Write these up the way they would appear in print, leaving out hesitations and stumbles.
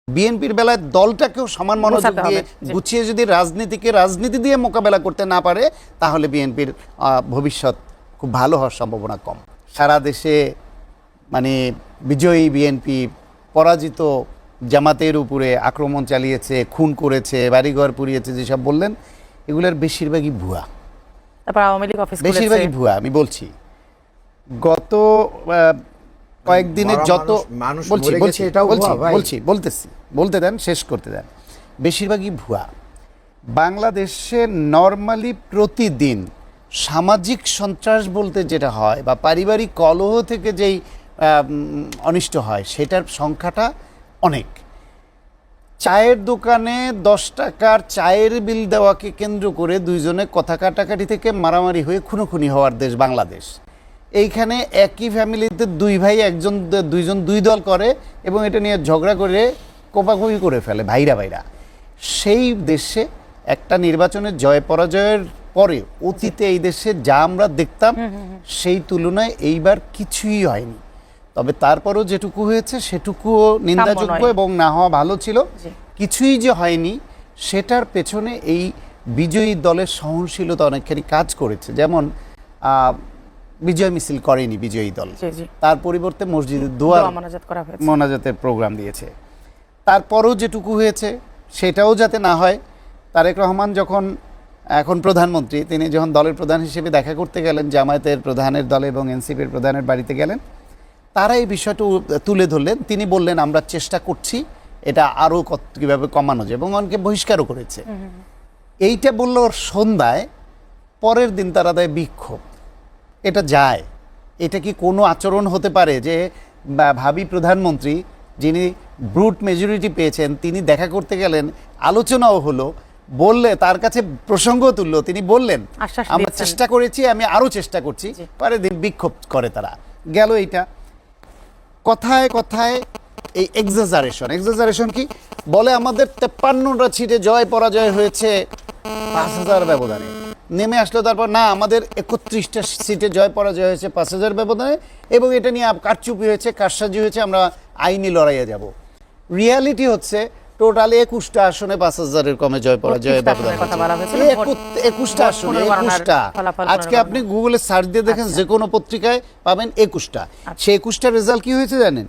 বিএনপির বেলায় দলটাকেও সমান মনোযোগ দিয়ে গুছিয়ে যদি রাজনীতি দিয়ে মোকাবেলা করতে না পারে তাহলে বিএনপির ভবিষ্যৎ খুব ভালো হওয়ার সম্ভাবনা কম। সারা দেশে মানে বিজয়ী বিএনপি পরাজিত জামাতের উপরে আক্রমণ চালিয়েছে, খুন করেছে, বাড়িঘর পুড়িয়েছে, যেসব বললেন এগুলোর বেশিরভাগই ভুয়া। বেশিরভাগই ভুয়া। আমি বলছি গত কয়েকদিনের যত বলতে দেন, শেষ করতে দেন। বেশিরভাগই ভুয়া। বাংলাদেশে নর্মালি প্রতিদিন সামাজিক সন্ত্রাস বলতে যেটা হয় বা পারিবারিক কলহ থেকে যেই অনিষ্ট হয় সেটার সংখ্যাটা অনেক। চায়ের দোকানে 10 টাকার চায়ের বিল দেওয়াকে কেন্দ্র করে দুইজনে কথা কাটাকাটি থেকে মারামারি হয়ে খুনোখুনি হওয়ার দেশ বাংলাদেশ। এইখানে একই ফ্যামিলিতে দুই ভাই দুইজন দুই দল করে এবং এটা নিয়ে ঝগড়া করে কোপাকুপি করে ফেলে ভাইরা। সেই দেশে একটা নির্বাচনের জয় পরাজয়ের পরে অতীতে এই দেশে যা আমরা দেখতাম সেই তুলনায় এইবার কিছুই হয়নি। তবে তারপরও যেটুকু হয়েছে সেটুকুও নিন্দাযোগ্য এবং না হওয়া ভালো ছিল। কিছুই যে হয়নি সেটার পেছনে এই বিজয়ী দলের সহনশীলতা অনেকখানি কাজ করেছে। যেমন বিজয় মিছিল করেনি বিজয়ী দল, তার পরিবর্তে মসজিদে দোয়া মোনাজাতের প্রোগ্রাম দিয়েছে। তারপরও যেটুকু হয়েছে সেটাও যাতে না হয়, তারেক রহমান যখন এখন প্রধানমন্ত্রী, তিনি যখন দলের প্রধান হিসেবে দেখা করতে গেলেন জামায়াতের প্রধানের দলে এবং এনসিপির প্রধানের বাড়িতে গেলেন, তারা এই বিষয়টা তুলে ধরলেন। তিনি বললেন আমরা চেষ্টা করছি এটা আরও কীভাবে কমানো যায় এবং অনেকে বহিষ্কারও করেছে। এইটা বলল সন্ধ্যায়, পরের দিন তারা দেয় বিক্ষোভ। এটা যায়? এটা কি কোনো আচরণ হতে পারে যে ভাবি প্রধানমন্ত্রী যিনি ব্রুট মেজরিটি পেয়েছেন তিনি দেখা করতে গেলেন, আলোচনাও হলো, বললে তার কাছে প্রসঙ্গ তুললো, তিনি বললেন আমরা চেষ্টা করেছি, আমি আরও চেষ্টা করছি, পরের দিন বিক্ষোভ করে তারা গেল। এইটা কথায় কথায় এই এক্সাজারেশন কি বলে, আমাদের 53টা সিটে জয় পরাজয় হয়েছে 5000 ব্যবধানে। নেমে আসলো তারপর না, আমাদের 31টা সিটে জয় পরাজয় হয়েছে 5000 ব্যবধানে এবং এটা নিয়ে কারচুপি হয়েছে, কারসাজি হয়েছে, আমরা আইনি লড়াইয়ে যাব। রিয়ালিটি হচ্ছে টোটালি 21টা আসনে 5000-এর কমে জয় পরাজয় ব্যবধান, 21টা আসনে 21টা। আজকে আপনি গুগলে সার্চ দিয়ে দেখেন, যে কোনো পত্রিকায় পাবেন 21টা। সেই 21টার রেজাল্ট কি হয়েছে জানেন?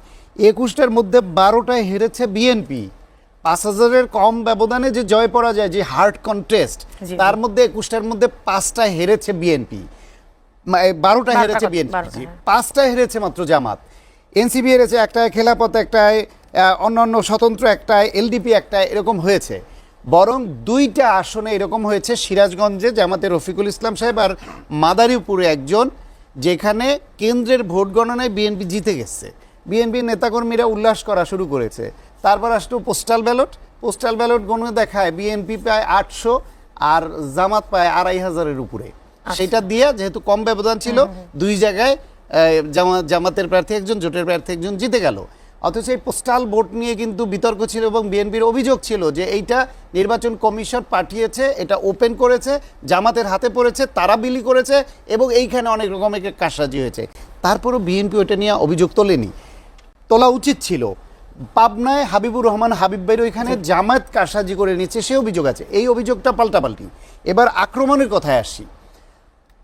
21টার মধ্যে 12টায় হেরেছে বিএনপি। 5000-এর কম ব্যবধানে যে জয় পরাজয়, যে হার্ড কন্টেস্ট, তার মধ্যে 21টার মধ্যে 5টা হেরেছে বিএনপি, 12টা হেরেছে বিএনপি, 5টা হেরেছে মাত্র জামাত। এনসিপি হেরেছে একটায়, খেলাপথ একটায়, অন্যান্য স্বতন্ত্র একটায়, এলডিপি একটায়, এরকম হয়েছে। বরং 2টা আসনে এরকম হয়েছে, সিরাজগঞ্জে জামাতের রফিকুল ইসলাম সাহেব আর মাদারীপুরে একজন, যেখানে কেন্দ্রের ভোট গণনায় বিএনপি জিতে গেছে। বিএনপির নেতাকর্মীরা উল্লাস করা শুরু করেছে। তারপর আসলো পোস্টাল ব্যালট গণনা দেখায় বিএনপি পায় 800 আর জামাত পায় 2500-এর উপরে। সেটা দিয়ে যেহেতু কম ব্যবধান ছিল, দুই জায়গায় জামাতের প্রার্থী একজন, জোটের প্রার্থী একজন জিতে গেল। অথচ এই পোস্টাল ভোট নিয়ে কিন্তু বিতর্ক ছিল এবং বিএনপির অভিযোগ ছিল যে এইটা নির্বাচন কমিশন পাঠিয়েছে, এটা ওপেন করেছে, জামাতের হাতে পড়েছে, তারা বিলি করেছে এবং এইখানে অনেক রকমের কারসাজি হয়েছে। তারপরও বিএনপি ওটা নিয়ে অভিযোগ তোলা উচিত ছিল। পাবনায় হাবিবুর রহমান হাবিব ভাইয়ের ওইখানে জামায়াত কারসাজি করে নিচ্ছে, সে অভিযোগ আছে। এই অভিযোগটা পাল্টাপাল্টি। এবার আক্রমণের কথায় আসি।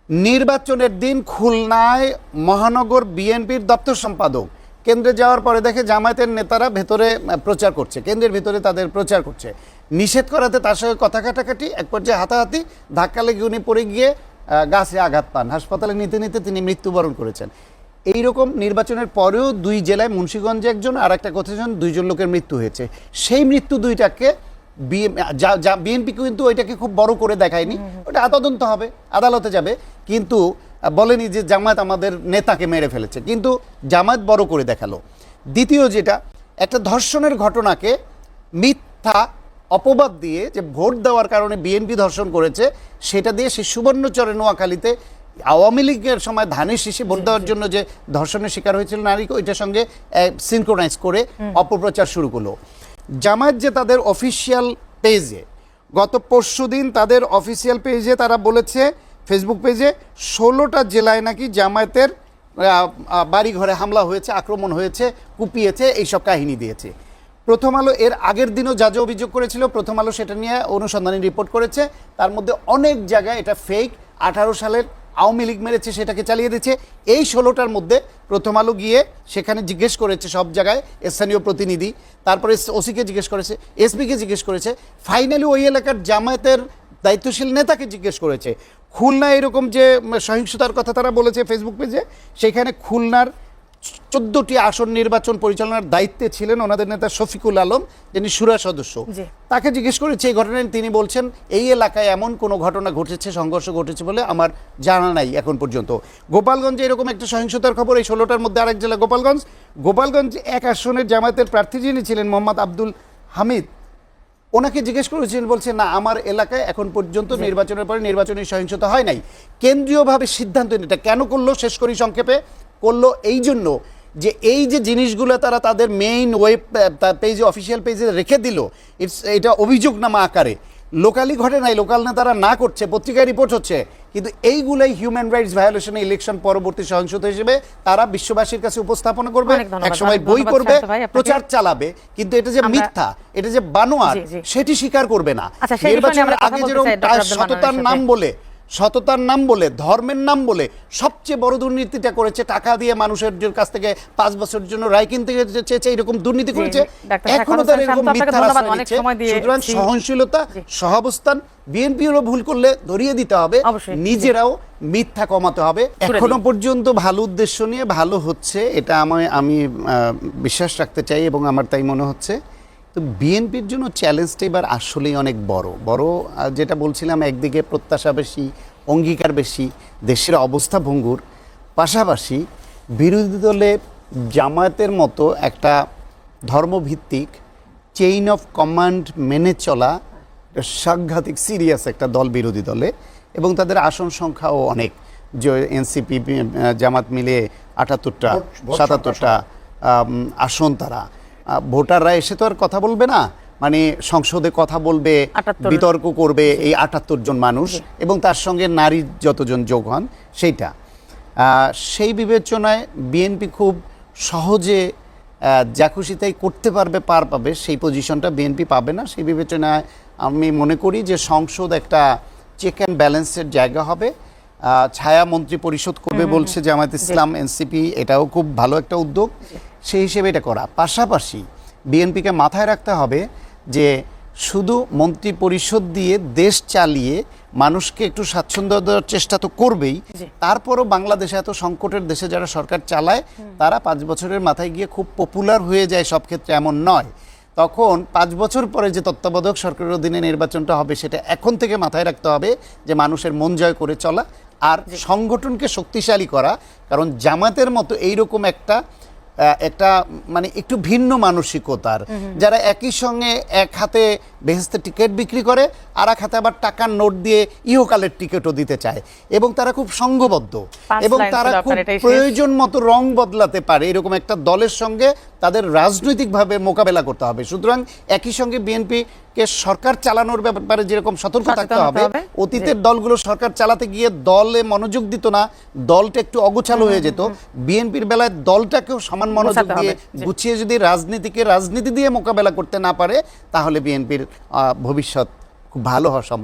নির্বাচনের দিন খুলনায় মহানগর বিএনপির দপ্তর সম্পাদক কেন্দ্রে যাওয়ার পরে দেখে জামায়াতের নেতারা ভেতরে প্রচার করছে, কেন্দ্রের ভেতরে তাদের প্রচার করছে। নিষেধ করাতে তার সঙ্গে কথা কাটাকাটি, এক পর্যায়ে হাতাহাতি, ধাক্কা লেগে উনি পড়ে গিয়ে গাছে আঘাত পান। হাসপাতালে নিতে তিনি মৃত্যুবরণ করেছেন। এইরকম নির্বাচনের পরেও 2 জেলায়, মুন্সিগঞ্জে একজন আর একটা কোথায় 2জন লোকের মৃত্যু হয়েছে। সেই মৃত্যু 2টাকে বিএনপি কিন্তু ওইটাকে খুব বড় করে দেখায়নি, ওটা তদন্ত হবে, আদালতে যাবে, কিন্তু বলেনি যে জামায়াত আমাদের নেতাকে মেরে ফেলেছে, কিন্তু জামায়াত বড় করে দেখালো। দ্বিতীয় যেটা, একটা ধর্ষণের ঘটনাকে মিথ্যা অপবাদ দিয়ে যে ভোট দেওয়ার কারণে বিএনপি ধর্ষণ করেছে, সেটা দিয়ে সে সুবর্ণচরে নোয়াখালীতে আওয়ামী লীগের সময় ধানের শীষে ভোট দেওয়ার জন্য যে ধর্ষণের শিকার হয়েছিল নারীকে, ওইটার সঙ্গে সিনক্রোনাইজ করে অপপ্রচার শুরু করলো। জামায়াত যে তাদের অফিসিয়াল পেজে, গত পরশুদিন তাদের অফিসিয়াল পেজে তারা বলেছে, ফেসবুক পেজে, 16টা জেলায় নাকি জামায়াতের বাড়িঘরে হামলা হয়েছে, আক্রমণ হয়েছে, কুপিয়েছে, এইসব কাহিনী দিয়েছে। প্রথম আলো এর আগের দিনও যা যা অভিযোগ করেছিল প্রথম আলো সেটা নিয়ে অনুসন্ধানী রিপোর্ট করেছে। তার মধ্যে অনেক জায়গায় এটা ফেক, 18 সালের আওয়ামী লীগ মেরেছে সেটাকে চালিয়ে দিচ্ছে। এই 16টার মধ্যে প্রথম আলো গিয়ে সেখানে জিজ্ঞেস করেছে সব জায়গায় স্থানীয় প্রতিনিধি, তারপরে ওসিকে জিজ্ঞেস করেছে, এসপিকে জিজ্ঞেস করেছে, ফাইনালি ওই এলাকার জামায়াতের দায়িত্বশীল নেতাকে জিজ্ঞেস করেছে। খুলনা এরকম যে সহিংসতার কথা তারা বলেছে ফেসবুক পেজে, সেখানে খুলনার 14টি আসন নির্বাচন পরিচালনার দায়িত্বে ছিলেন ওনাদের নেতা শফিকুল আলম, যিনি শুরা সদস্য। তাকে জিজ্ঞেস করেছে এই ঘটনায়, তিনি বলছেন এই এলাকায় এমন কোনো ঘটনা ঘটেছে, সংঘর্ষ ঘটেছে বলে আমার জানা নাই এখন পর্যন্ত। গোপালগঞ্জে এরকম একটা সহিংসতার খবর, এই 16টার মধ্যে আরেক জেলা গোপালগঞ্জ এক আসনের জামায়াতের প্রার্থী যিনি ছিলেন মোহাম্মদ আব্দুল হামিদ, ওনাকে জিজ্ঞেস করেছিলেন, বলছে না আমার এলাকায় এখন পর্যন্ত নির্বাচনের পরে নির্বাচনী সহিংসতা হয় নাই। কেন্দ্রীয়ভাবে সিদ্ধান্ত এটা কেন করলো শেষ করি সংক্ষেপে, করলো এই জন্য যে এই যে জিনিসগুলো তারা তাদের মেইন ওয়েব পেজে, অফিসিয়াল পেজে রেখে দিল, এটা অভিযোগনামা আকারে, লোকালি ঘটে নাই, লোকাল নেতারা না করছে, পত্রিকায় রিপোর্ট হচ্ছে, কিন্তু এইগুলাই হিউম্যান রাইটস ভায়োলেশনে ইলেকশন পরবর্তী সহিংসতা হিসেবে তারা বিশ্ববাসীর কাছে উপস্থাপন করবে, একসময় বই করবে, প্রচার চালাবে, কিন্তু এটা যে মিথ্যা, এটা যে বানোয়াট সেটি স্বীকার করবে না। নির্বাচনের আগে যেরকম সততার নাম বলে ধর্মের নাম বলে সবচেয়ে বড় দুর্নীতিটা করেছে, টাকা দিয়ে মানুষের কাছ থেকে 5 বছরের জন্য রায় কিনতে চেয়েছে, এরকম দুর্নীতি করেছে, এখনো তারা এরকম মিথ্যা আশ্রয় দিচ্ছে। সুতরাং সহনশীলতা, সহাবস্থান, বিএনপিরও ভুল করলে ধরিয়ে দিতে হবে, নিজেরাও মিথ্যা কমাতে হবে। এখনো পর্যন্ত ভালো উদ্দেশ্য নিয়ে ভালো হচ্ছে, এটা আমি বিশ্বাস রাখতে চাই এবং আমার তাই মনে হচ্ছে। তো বিএনপির জন্য চ্যালেঞ্জটা এবার আসলেই অনেক বড়, যেটা বলছিলাম, একদিকে প্রত্যাশা বেশি, অঙ্গীকার বেশি, দেশের অবস্থা ভঙ্গুর, পাশাপাশি বিরোধী দলে জামায়াতের মতো একটা ধর্মভিত্তিক চেইন অফ কমান্ড মেনে চলা সাংঘাতিক সিরিয়াস একটা দল বিরোধী দলে, এবং তাদের আসন সংখ্যাও অনেক, যে এনসিপি জামাত মিলে 78টা 77টা আসন, তারা ভোটাররা এসে তো আর কথা বলবে না, মানে সংসদে কথা বলবে, বিতর্ক করবে এই 78 জন মানুষ, এবং তার সঙ্গে নারী যতজন যোগ হন সেইটা, সেই বিবেচনায় বিএনপি খুব সহজে যা খুশি তাই করতে পারবে, পার পাবে, সেই পজিশনটা বিএনপি পাবে না। সেই বিবেচনায় আমি মনে করি যে সংসদ একটা চেক অ্যান্ড ব্যালেন্সের জায়গা হবে। ছায়া মন্ত্রী পরিষদ করবে বলছে জামায়াত ইসলাম, এনসিপি, এটাও খুব ভালো একটা উদ্যোগ, সেই হিসেবে এটা করা। পাশাপাশি বিএনপিকে মাথায় রাখতে হবে যে শুধু মন্ত্রী পরিষদ দিয়ে দেশ চালিয়ে মানুষকে একটু স্বাচ্ছন্দ্য দেওয়ার চেষ্টা তো করবেই, তারপরও বাংলাদেশে এত সংকটের দেশে যারা সরকার চালায় তারা 5 বছরের মাথায় গিয়ে খুব পপুলার হয়ে যায়, সব ক্ষেত্রে এমন নয়। তখন 5 বছর পরে যে তত্ত্বাবধায়ক সরকারের অধীনে নির্বাচনটা হবে, সেটা এখন থেকে মাথায় রাখতে হবে যে মানুষের মন জয় করে চলা আর সংগঠনকে শক্তিশালী করা। কারণ জামাতের মতো এইরকম একটা মানে একটু ভিন্ন মানসিকতার, যারা একই সঙ্গে এক হাতে বেহেশতে টিকিট বিক্রি করে, আর এক হাতে আবার টাকার নোট দিয়ে ইহকালের টিকিটও দিতে চায়, এবং তারা খুব সংঘবদ্ধ, এবং তারা খুব প্রয়োজন মতো রং বদলাতে পারে, এরকম একটা দলের সঙ্গে তাদের রাজনৈতিকভাবে মোকাবেলা করতে হবে। সুতরাং একই সঙ্গে বিএনপিকে সরকার চালানোর ব্যাপারে যেরকম সতর্ক থাকতে হবে, অতীতের দলগুলো সরকার চালাতে গিয়ে দলে মনোযোগ দিত না, দলটা একটু অগোছালো হয়ে যেত, বিএনপির বেলায় দলটাকেও সমান মনোযোগ দিয়ে গুছিয়ে যদি রাজনীতি দিয়ে মোকাবেলা করতে না পারে, তাহলে বিএনপির ভবিষ্যৎ খুব ভালো হওয়া সম্ভব।